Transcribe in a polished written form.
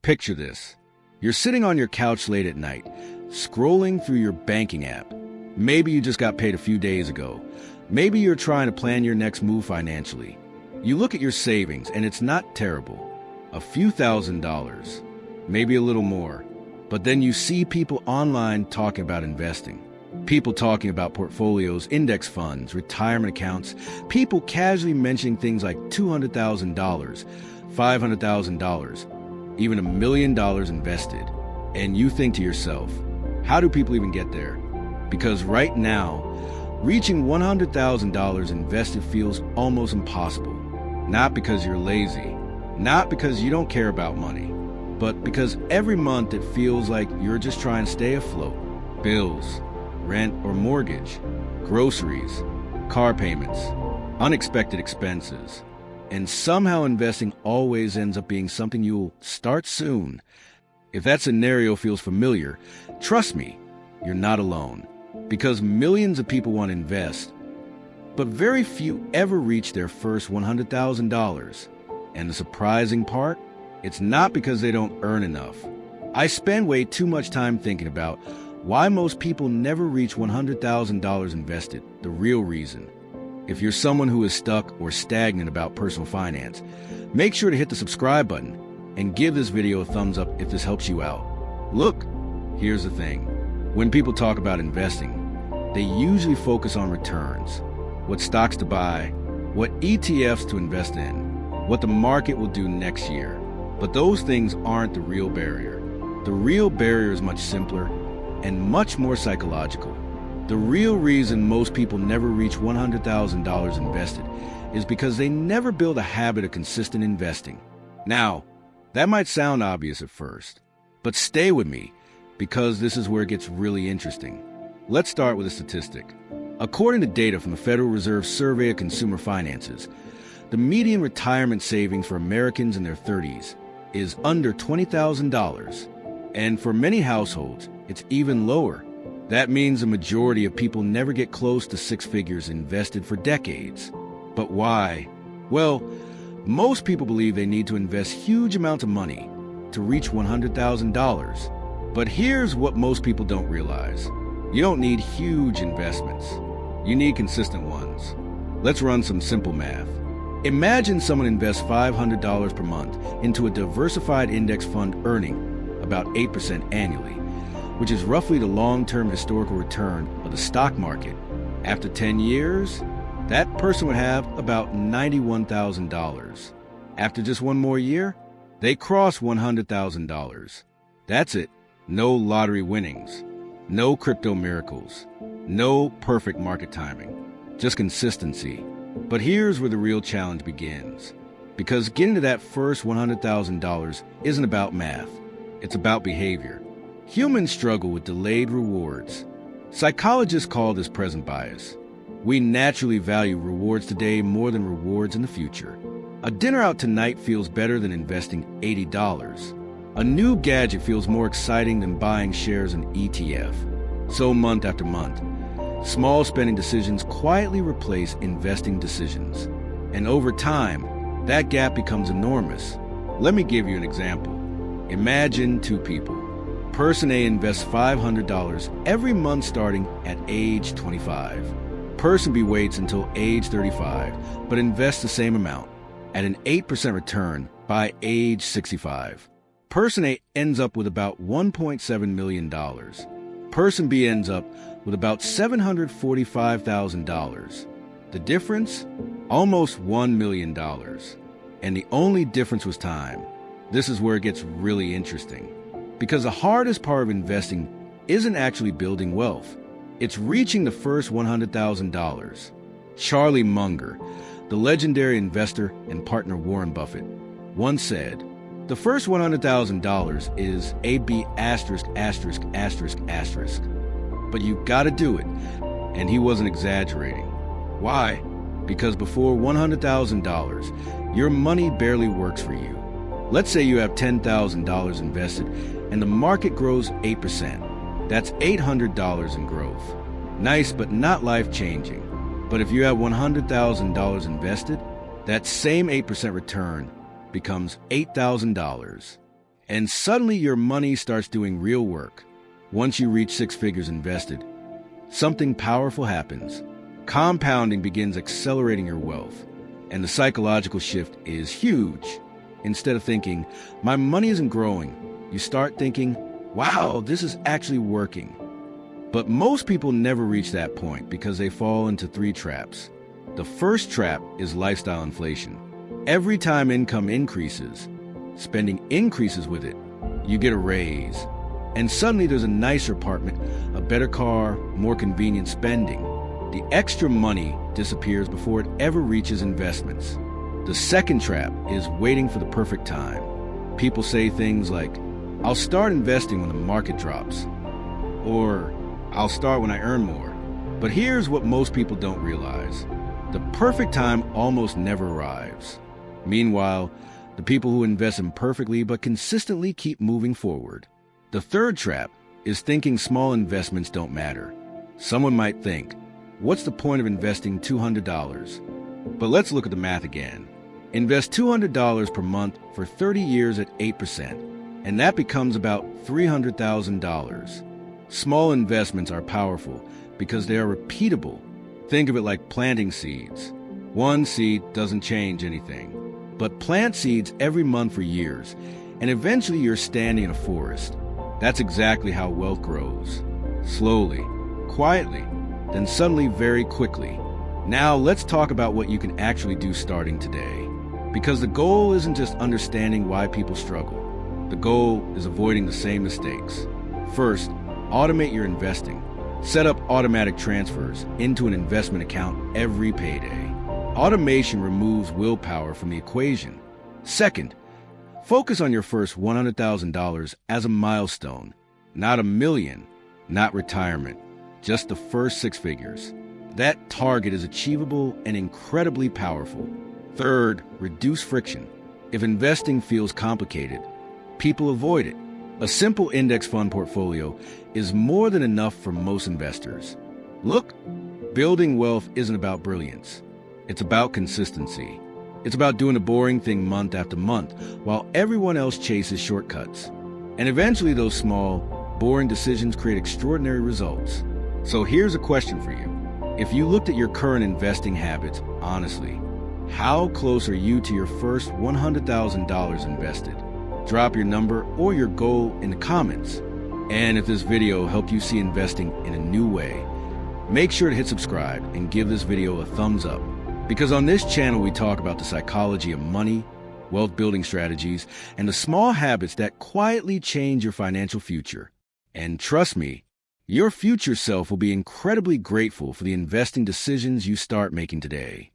Picture this. You're sitting on your couch late at night, scrolling through your banking app. Maybe you just got paid a few days ago. Maybe you're trying to plan your next move financially. You look at your savings and it's not terrible. A few $1,000s, maybe a little more. But then you see people online talking about investing. People talking about portfolios, index funds, retirement accounts. People casually mentioning things like $200,000, $500,000, even $1 million invested. And you think to yourself, how do people even get there? Because right now, reaching $100,000 invested feels almost impossible. Not because you're lazy, not because you don't care about money, but because every month it feels like you're just trying to stay afloat. Bills, rent or mortgage, groceries, car payments, unexpected expenses. And somehow investing always ends up being something you'll start soon. If that scenario feels familiar, trust me, you're not alone. Because millions of people want to invest, but very few ever reach their first $100,000. And the surprising part? It's not because they don't earn enough. I spend way too much time thinking about why most people never reach $100,000 invested, the real reason. If you're someone who is stuck or stagnant about personal finance, make sure to hit the subscribe button and give this video a thumbs up if this helps you out. Look, here's the thing. When people talk about investing, they usually focus on returns, what stocks to buy, what ETFs to invest in, what the market will do next year. But those things aren't the real barrier. The real barrier is much simpler and much more psychological. The real reason most people never reach $100,000 invested is because they never build a habit of consistent investing. Now, that might sound obvious at first, but stay with me, because this is where it gets really interesting. Let's start with a statistic. According to data from the Federal Reserve Survey of Consumer Finances, the median retirement savings for Americans in their 30s is under $20,000. And for many households, it's even lower. That means a majority of people never get close to six figures invested for decades. But why? Well, most people believe they need to invest huge amounts of money to reach $100,000. But here's what most people don't realize. You don't need huge investments. You need consistent ones. Let's run some simple math. Imagine someone invests $500 per month into a diversified index fund earning about 8% annually, which is roughly the long-term historical return of the stock market. After 10 years, that person would have about $91,000. After just one more year, they cross $100,000. That's it. No lottery winnings, no crypto miracles, no perfect market timing, just consistency. But here's where the real challenge begins. Because getting to that first $100,000 isn't about math, it's about behavior. Humans struggle with delayed rewards. Psychologists call this present bias. We naturally value rewards today more than rewards in the future. A dinner out tonight feels better than investing $80. A new gadget feels more exciting than buying shares in ETF. So month after month, small spending decisions quietly replace investing decisions. And over time, that gap becomes enormous. Let me give you an example. Imagine two people. Person A invests $500 every month starting at age 25. Person B waits until age 35, but invests the same amount at an 8% return by age 65. Person A ends up with about $1.7 million. Person B ends up with about $745,000. The difference? Almost $1 million. And the only difference was time. This is where it gets really interesting. Because the hardest part of investing isn't actually building wealth. It's reaching the first $100,000. Charlie Munger, the legendary investor and partner Warren Buffett, once said, "The first $100,000 is AB asterisk asterisk asterisk asterisk. But you gotta do it." And he wasn't exaggerating. Why? Because before $100,000, your money barely works for you. Let's say you have $10,000 invested and the market grows 8%. That's $800 in growth. Nice, but not life-changing. But if you have $100,000 invested, that same 8% return becomes $8,000. And suddenly your money starts doing real work. Once you reach 6 figures invested, something powerful happens. Compounding begins accelerating your wealth. And the psychological shift is huge. Instead of thinking, my money isn't growing, you start thinking, wow, this is actually working. But most people never reach that point because they fall into 3 traps. The first trap is lifestyle inflation. Every time income increases, spending increases with it. You get a raise. And suddenly there's a nicer apartment, a better car, more convenient spending. The extra money disappears before it ever reaches investments. The second trap is waiting for the perfect time. People say things like, I'll start investing when the market drops, or I'll start when I earn more. But here's what most people don't realize. The perfect time almost never arrives. Meanwhile, the people who invest imperfectly but consistently keep moving forward. The third trap is thinking small investments don't matter. Someone might think, what's the point of investing $200? But let's look at the math again. Invest $200 per month for 30 years at 8%, and that becomes about $300,000. Small investments are powerful because they are repeatable. Think of it like planting seeds. One seed doesn't change anything. But plant seeds every month for years, and eventually you're standing in a forest. That's exactly how wealth grows. Slowly, quietly, then suddenly very quickly. Now let's talk about what you can actually do starting today. Because the goal isn't just understanding why people struggle. The goal is avoiding the same mistakes. First, automate your investing. Set up automatic transfers into an investment account every payday. Automation removes willpower from the equation. Second, focus on your first $100,000 as a milestone, not $1 million, not retirement, just the first 6 figures. That target is achievable and incredibly powerful. Third, reduce friction. If investing feels complicated, people avoid it. A simple index fund portfolio is more than enough for most investors. Look, building wealth isn't about brilliance. It's about consistency. It's about doing a boring thing month after month while everyone else chases shortcuts. And eventually those small, boring decisions create extraordinary results. So here's a question for you. If you looked at your current investing habits honestly, how close are you to your first $100,000 invested? Drop your number or your goal in the comments. And if this video helped you see investing in a new way, make sure to hit subscribe and give this video a thumbs up. Because on this channel, we talk about the psychology of money, wealth building strategies, and the small habits that quietly change your financial future. And trust me, your future self will be incredibly grateful for the investing decisions you start making today.